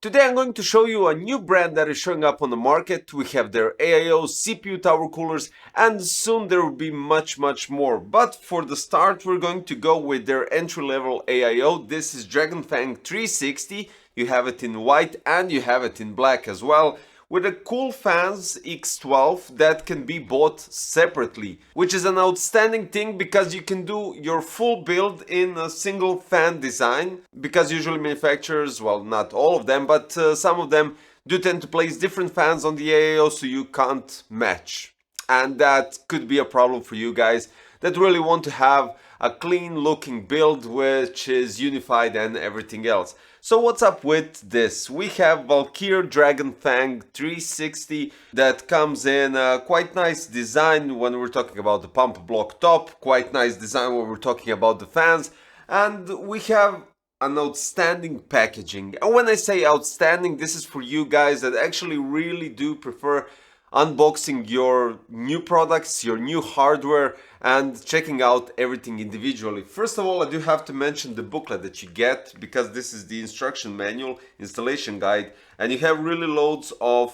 Today I'm going to show you a new brand that is showing up on the market. We have their AIO CPU tower coolers, and soon there will be much more. But for the start we're going to go with their entry-level AIO. This is DRAGONFANG 360. You have it in white and you have it in black as well, with a cool fans X12 that can be bought separately, which is an outstanding thing because you can do your full build in a single fan design, because usually manufacturers, well, not all of them, but some of them do tend to place different fans on the AIO, so you can't match. And that could be a problem for you guys that really want to have a clean looking build which is unified and everything else. So what's up with this? We have Valkyrie DRAGONFANG 360 that comes in a quite nice design when we're talking about the pump block top, quite nice design when we're talking about the fans, and we have an outstanding packaging. And when I say outstanding, this is for you guys that actually really do prefer unboxing your new products, your new hardware, and checking out everything individually. First of all, I do have to mention the booklet that you get, because this is the instruction manual, installation guide, and you have really loads of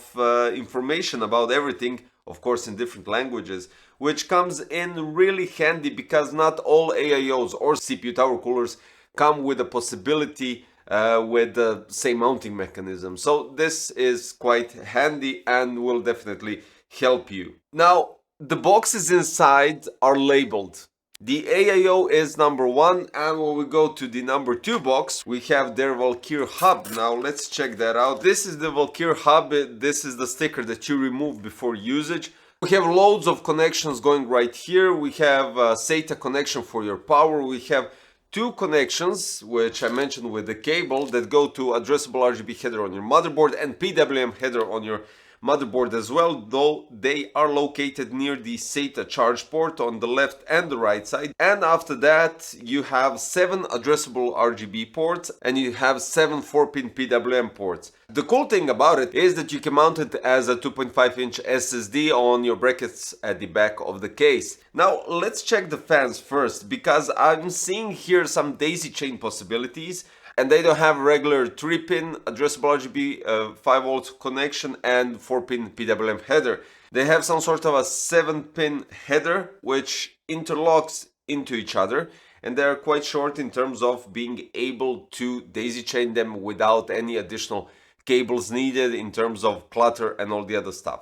information about everything, of course in different languages, which comes in really handy because not all AIOs or CPU tower coolers come with a possibility with the same mounting mechanism. So this is quite handy and will definitely help you. Now, the boxes inside are labeled. The AIO is number 1, and when we go to the number 2 box, we have their Valkyrie hub. Now let's check that out. This is the Valkyrie hub. This is the sticker that you remove before usage. We have loads of connections going right here. We have a SATA connection for your power. We have 2 connections, which I mentioned with the cable, that go to addressable RGB header on your motherboard and PWM header on your motherboard as well, though they are located near the SATA charge port on the left and the right side. And after that you have 7 addressable RGB ports and you have 7 4-pin PWM ports. The cool thing about it is that you can mount it as a 2.5-inch SSD on your brackets at the back of the case. Now let's check the fans first, because I'm seeing here some daisy chain possibilities, and they don't have regular 3-pin addressable RGB 5V connection and 4-pin PWM header. They have some sort of a 7-pin header which interlocks into each other, and they are quite short in terms of being able to daisy chain them without any additional cables needed in terms of clutter and all the other stuff.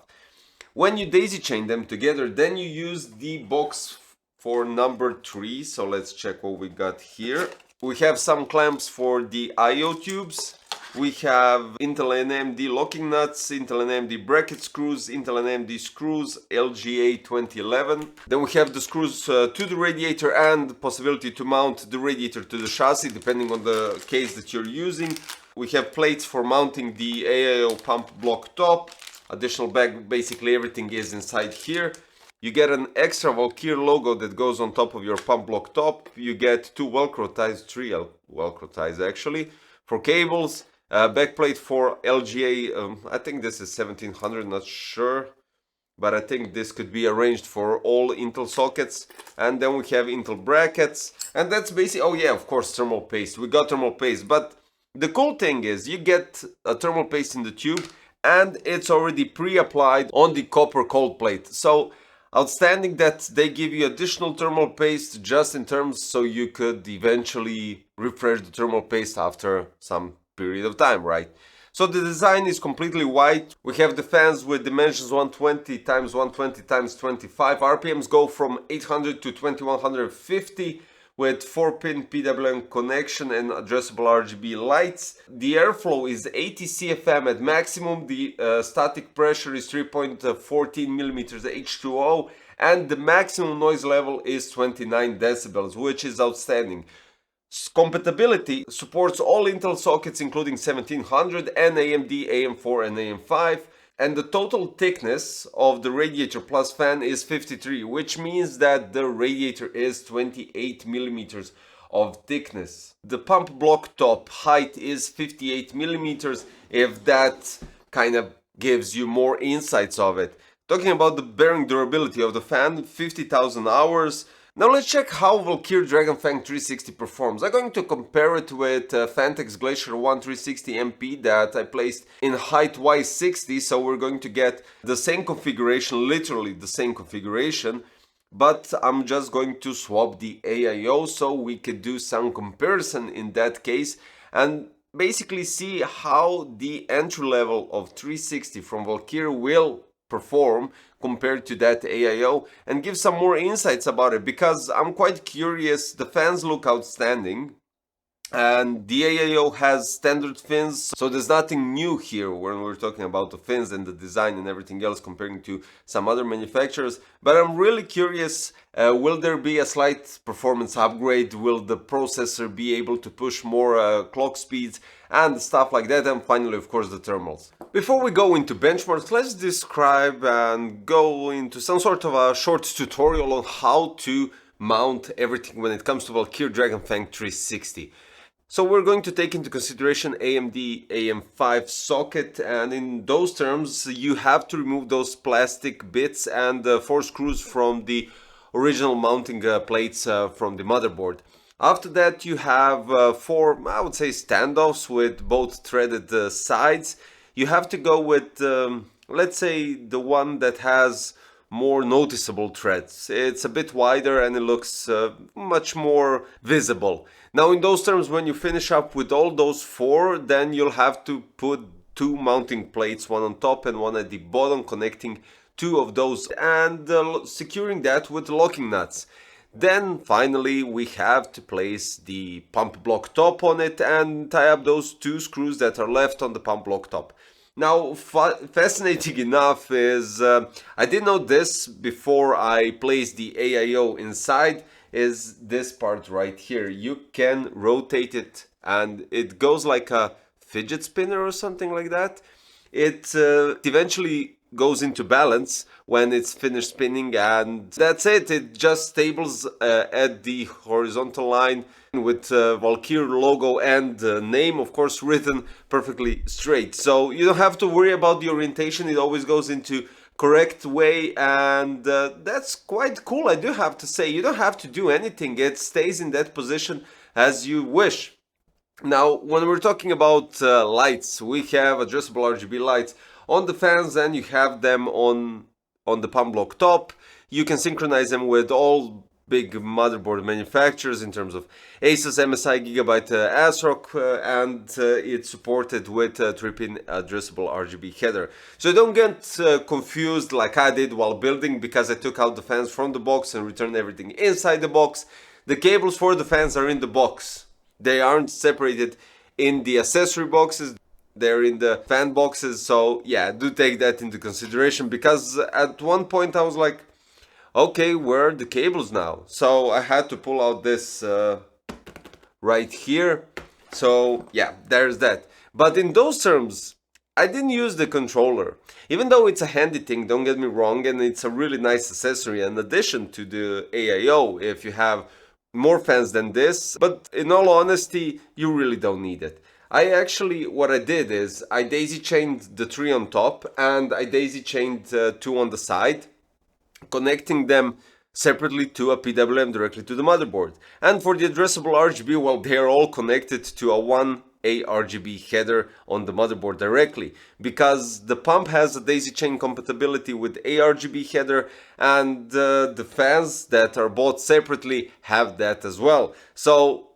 When you daisy chain them together, then you use the box for number 3. So let's check what we got here. We have some clamps for the IO tubes. We have Intel and AMD locking nuts, Intel and AMD bracket screws, Intel and AMD screws, LGA 2011. Then we have the screws to the radiator and the possibility to mount the radiator to the chassis depending on the case that you're using. We have plates for mounting the AIO pump block top. Additional bag, basically everything is inside here. You get an extra Valkyrie logo that goes on top of your pump block top. You get 2 Velcro ties, 3 Velcro ties actually, for cables. Backplate for LGA, I think this is 1700, not sure. But I think this could be arranged for all Intel sockets. And then we have Intel brackets. And that's basically, oh yeah, of course, thermal paste. We got thermal paste. But the cool thing is you get a thermal paste in the tube, and it's already pre-applied on the copper cold plate. So outstanding that they give you additional thermal paste just in terms so you could eventually refresh the thermal paste after some period of time, right? So the design is completely white. We have the fans with dimensions 120 x 120 x 25. RPMs go from 800 to 2150 with 4-pin PWM connection and addressable RGB lights. The airflow is 80 CFM at maximum. The static pressure is 3.14 mm H2O, and the maximum noise level is 29 decibels, which is outstanding. Compatibility supports all Intel sockets including 1700 and AMD AM4 and AM5, and the total thickness of the radiator plus fan is 53, which means that the radiator is 28 millimeters of thickness. The pump block top height is 58 millimeters, if that kind of gives you more insights of it. Talking about the bearing durability of the fan, 50,000 hours. Now let's check how Valkyrie DRAGONFANG 360 performs. I'm going to compare it with Fantex Glacier 1 360 MP that I placed in height-wise 60, so we're going to get the same configuration, literally the same configuration, but I'm just going to swap the AIO so we could do some comparison in that case and basically see how the entry level of 360 from Valkyrie will perform compared to that AIO and give some more insights about it, because I'm quite curious. The fans look outstanding and the AIO has standard fins, so there's nothing new here when we're talking about the fins and the design and everything else comparing to some other manufacturers. But I'm really curious, will there be a slight performance upgrade? Will the processor be able to push more clock speeds and stuff like that? And finally, of course, the thermals. Before we go into benchmarks, let's describe and go into some sort of a short tutorial on how to mount everything when it comes to Valkyrie DRAGONFANG 360. So we're going to take into consideration AMD AM5 socket, and in those terms you have to remove those plastic bits and 4 screws from the original mounting plates from the motherboard. After that you have 4, I would say, standoffs with both threaded sides. You have to go with, let's say, the one that has more noticeable threads. It's a bit wider and it looks much more visible. Now in those terms, when you finish up with all those 4, then you'll have to put 2 mounting plates, one on top and one at the bottom, connecting 2 of those and securing that with locking nuts. Then finally we have to place the pump block top on it and tie up those 2 screws that are left on the pump block top. Now, fascinating enough is, I didn't know this before I placed the AIO inside, is this part right here. You can rotate it and it goes like a fidget spinner or something like that. It eventually goes into balance when it's finished spinning, and that's it. It just stables at the horizontal line with Valkyrie logo and name, of course, written perfectly straight. So you don't have to worry about the orientation. It always goes into correct way, and that's quite cool. I do have to say, you don't have to do anything. It stays in that position as you wish. Now, when we're talking about lights, we have adjustable RGB lights on the fans, and you have them on the pump block top. You can synchronize them with all big motherboard manufacturers in terms of Asus, MSI, Gigabyte, ASRock, and it's supported with 3-pin addressable RGB header. So don't get confused like I did while building, because I took out the fans from the box and returned everything inside the box. The cables for the fans are in the box. They aren't separated in the accessory boxes. They're in the fan boxes. So yeah, do take that into consideration, because at one point I was like, okay, where are the cables now? So I had to pull out this right here. So yeah, there's that. But in those terms, I didn't use the controller. Even though it's a handy thing, don't get me wrong, and it's a really nice accessory in addition to the AIO if you have more fans than this. But in all honesty, you really don't need it. What I did is I daisy chained the 3 on top and I daisy chained 2 on the side, connecting them separately to a PWM directly to the motherboard. And for the addressable RGB, well, they are all connected to a 1A RGB header on the motherboard directly, because the pump has a daisy chain compatibility with ARGB header, and the fans that are bought separately have that as well. So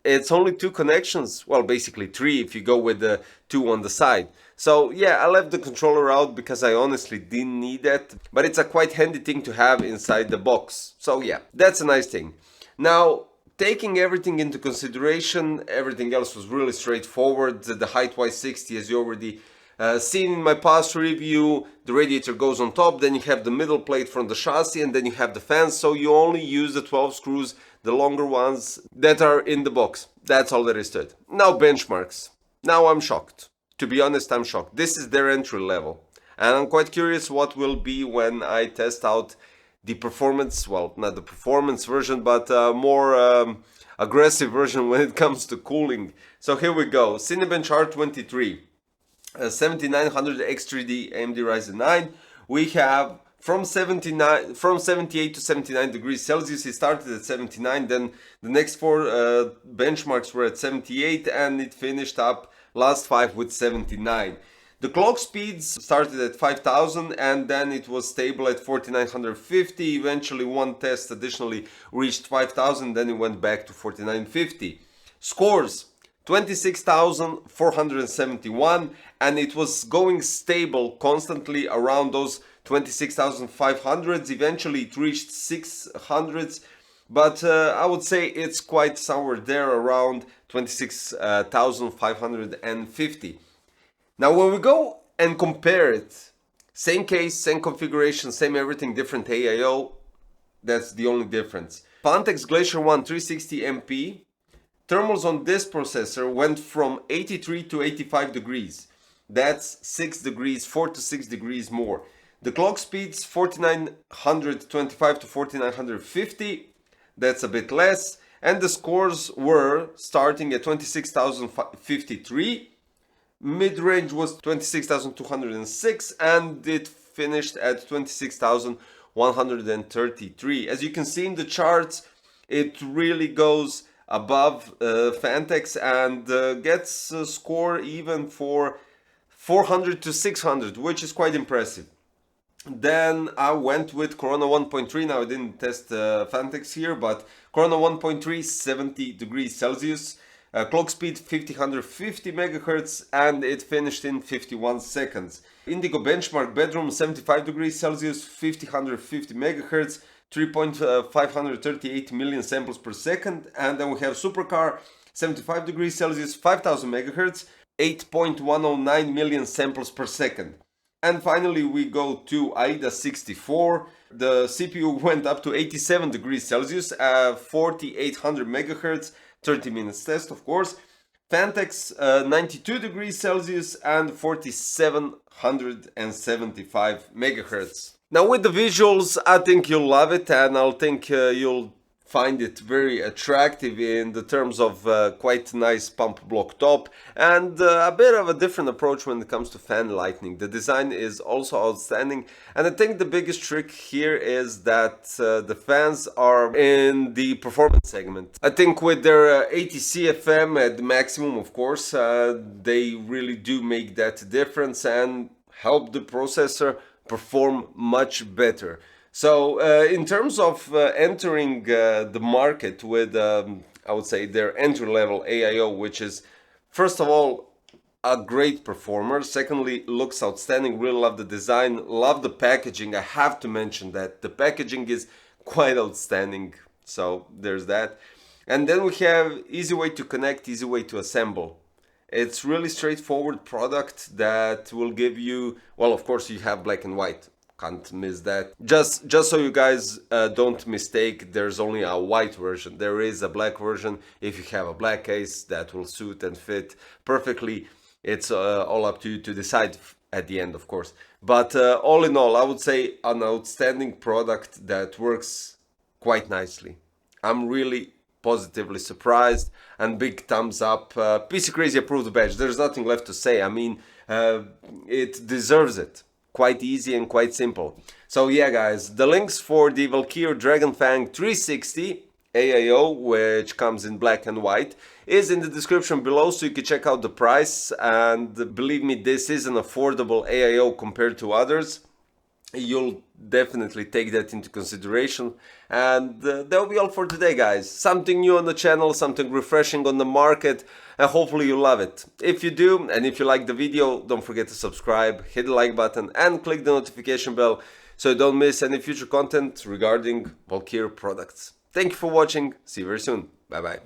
it's only 2 connections, well, basically 3 if you go with the 2 on the side. So yeah, I left the controller out because I honestly didn't need that, but it's a quite handy thing to have inside the box. So yeah, that's a nice thing. Now, taking everything into consideration, everything else was really straightforward. The height-wise 60, as you already seen in my past review, the radiator goes on top, then you have the middle plate from the chassis, and then you have the fans. So you only use the 12 screws, the longer ones that are in the box. That's all there is to it. Now benchmarks. Now I'm shocked. To be honest, I'm shocked. This is their entry level. And I'm quite curious what will be when I test out the performance, well, not the performance version, but more aggressive version when it comes to cooling. So here we go. Cinebench R23, 7900X3D AMD Ryzen 9. We have from 78 to 79 degrees Celsius. It started at 79, then the next four benchmarks were at 78, and it finished up last 5 with 79. The clock speeds started at 5000, and then it was stable at 4950. Eventually one test additionally reached 5000, then it went back to 4950. Scores 26,471, and it was going stable constantly around those 26,500s. Eventually it reached 600s, but I would say it's quite somewhere there around 26,550. Now when we go and compare it, same case, same configuration, same everything, different AIO, that's the only difference. Pantex Glacier 1 360 MP, thermals on this processor went from 83 to 85 degrees. That's 6 degrees, 4 to 6 degrees more. The clock speeds 4925 to 4950, that's a bit less. And the scores were starting at 26,053. Mid-range was 26,206, and it finished at 26,133. As you can see in the charts, it really goes above Fantex and gets a score even for 400 to 600, which is quite impressive. Then I went with Corona 1.3. Now I didn't test Fantex here, but Corona 1.3, 70 degrees Celsius. Clock speed 5050 megahertz, and it finished in 51 seconds. Indigo benchmark bedroom 75 degrees Celsius, 5050 megahertz, 3.538 million samples per second. And then we have Supercar 75 degrees Celsius, 5000 megahertz, 8.109 million samples per second. And finally we go to AIDA 64. The CPU went up to 87 degrees Celsius, 4800 megahertz, 30 minutes test of course. Fantex 92 degrees Celsius and 4775 megahertz. Now with the visuals, I think you'll love it, and I think you'll find it very attractive in the terms of quite nice pump block top and a bit of a different approach when it comes to fan lighting. The design is also outstanding, and I think the biggest trick here is that the fans are in the performance segment. I think with their 80 CFM at the maximum, of course, they really do make that difference and help the processor perform much better. So in terms of entering the market with, I would say, their entry-level AIO, which is, first of all, a great performer. Secondly, looks outstanding. Really love the design, love the packaging. I have to mention that the packaging is quite outstanding. So there's that. And then we have easy way to connect, easy way to assemble. It's really straightforward product that will give you, well, of course, you have black and white. Can't miss that. Just so you guys don't mistake, there's only a white version. There is a black version. If you have a black case, that will suit and fit perfectly. It's all up to you to decide at the end, of course. But all in all, I would say an outstanding product that works quite nicely. I'm really positively surprised, and big thumbs up. PC Crazy approved badge. There's nothing left to say. I mean, it deserves it. Quite easy and quite simple. So yeah guys, the links for the Valkyrie DRAGONFANG 360 AIO, which comes in black and white, is in the description below, so you can check out the price. And believe me, this is an affordable AIO compared to others. You'll definitely take that into consideration. And that'll be all for today, guys. Something new on the channel, something refreshing on the market, and hopefully you love it. If you do, and if you like the video, don't forget to subscribe, hit the like button, and click the notification bell so you don't miss any future content regarding Valkyrie products. Thank you for watching. See you very soon. Bye bye.